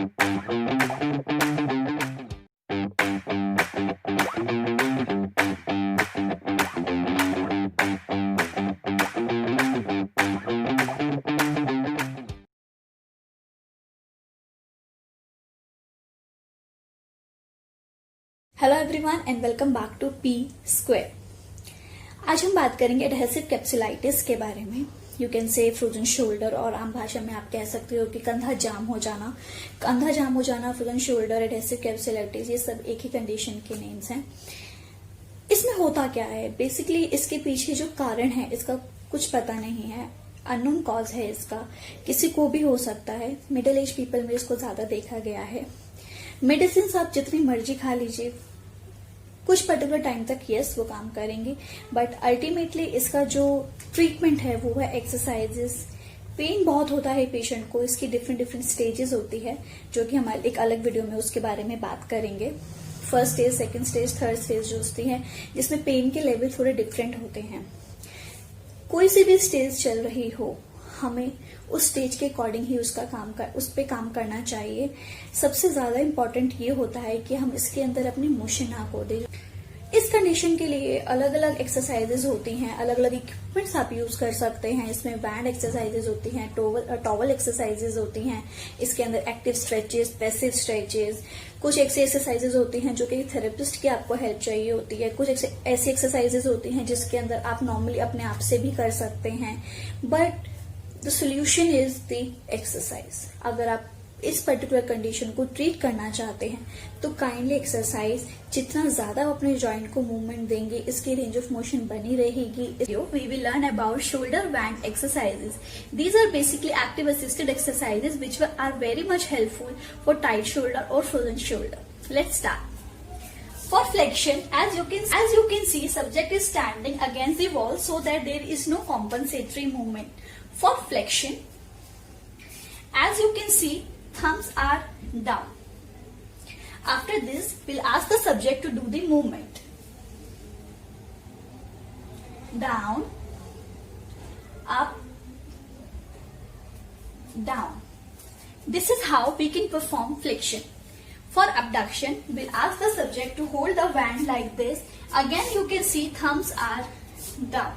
Hello everyone and welcome back to P square. आज हम बात करेंगे एडहेसिव कैप्सुलाइटिस के बारे में। You can say frozen shoulder, और आम भाषा में आप कह सकते हो कि कंधा जाम हो जाना, फ्रोजन शोल्डर, एडहेसिव कैप्सुलाइटिस, ये सब एक ही कंडीशन के नेम्स हैं। इसमें होता क्या है? बेसिकली इसके पीछे जो कारण है इसका कुछ पता नहीं है, अननोन कॉज है इसका, किसी को भी हो सकता है। मिडिल एज पीपल में इसको ज्यादा देखा गया है। मेडिसिन आप जितनी मर्जी खा लीजिए, कुछ पर्टिकुलर टाइम तक यस वो काम करेंगे, बट अल्टीमेटली इसका जो ट्रीटमेंट है वो है एक्सरसाइजेस। पेन बहुत होता है पेशेंट को, इसकी डिफरेंट स्टेजेस होती है, जो कि हम एक अलग वीडियो में उसके बारे में बात करेंगे। First stage, second stage, third stage जो होती है, जिसमें पेन के लेवल थोड़े डिफरेंट होते हैं। कोई सी भी स्टेज चल रही हो, हमें उस स्टेज के अकॉर्डिंग ही उस पे काम करना चाहिए। सबसे ज्यादा इम्पोर्टेंट ये होता है कि हम इसके अंदर अपनी मोशन ना खो दें। इस कंडीशन के लिए अलग अलग एक्सरसाइजेज होती हैं, अलग अलग इक्विपमेंट्स आप यूज कर सकते हैं। इसमें बैंड एक्सरसाइजेज होती हैं, टॉवल एक्सरसाइजेज होती हैं, इसके अंदर एक्टिव स्ट्रेचेस, पैसिव स्ट्रेचेस, कुछ ऐसी एक्सरसाइजेज होती हैं जो कि थेरेपिस्ट की आपको हेल्प चाहिए होती है, कुछ ऐसी एक्सरसाइजेज होती हैं जिसके अंदर आप नॉर्मली अपने आप से भी कर सकते हैं, but the solution is the exercise. अगर आप इस पर्टिकुलर कंडीशन को ट्रीट करना चाहते हैं तो काइंडली एक्सरसाइज, जितना ज्यादा आप अपने जॉइंट को मूवमेंट देंगे, इसकी रेंज ऑफ मोशन बनी रहेगी। We will learn about shoulder band exercises. These are basically active assisted exercises which are very much helpful for tight shoulder और frozen shoulder. Let's start. For flexion, as you can see, subject is standing against the wall so that there is no compensatory movement. For flexion, as you can see, thumbs are down. After this, we'll ask the subject to do the movement. Down, up, down. This is how we can perform flexion. For abduction, we'll ask the subject to hold the wand like this. Again, you can see thumbs are down.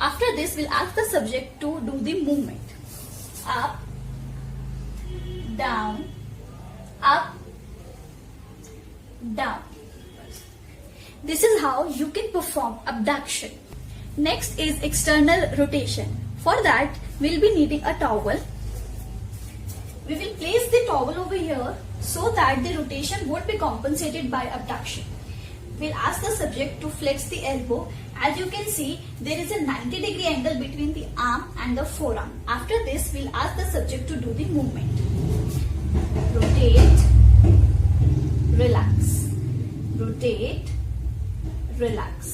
After this, we'll ask the subject to do the movement. Up, down, up, down. This is how you can perform abduction. Next is external rotation. For that, we'll be needing a towel. We will place the towel over here so that the rotation won't be compensated by abduction. We'll ask the subject to flex the elbow. As you can see, there is a 90-degree angle between the arm and the forearm. After this, we'll ask the subject to do the movement. Rotate, relax. Rotate, relax.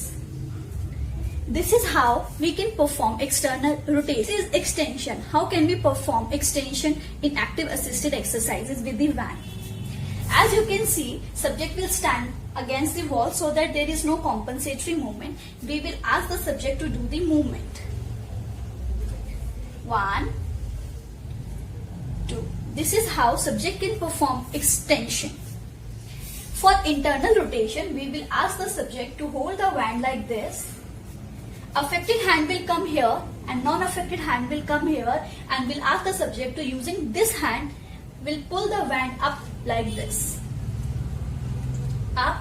This is how we can perform external rotation. This is extension. How can we perform extension in active assisted exercises with the wand? As you can see, subject will stand against the wall so that there is no compensatory movement. We will ask the subject to do the movement. 1, 2. This is how subject can perform extension. For internal rotation, we will ask the subject to hold the wand like this. Affected hand will come here and non-affected hand will come here, and we'll ask the subject to, using this hand, will pull the wand up like this. Up.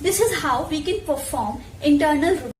This is how we can perform internal rotation.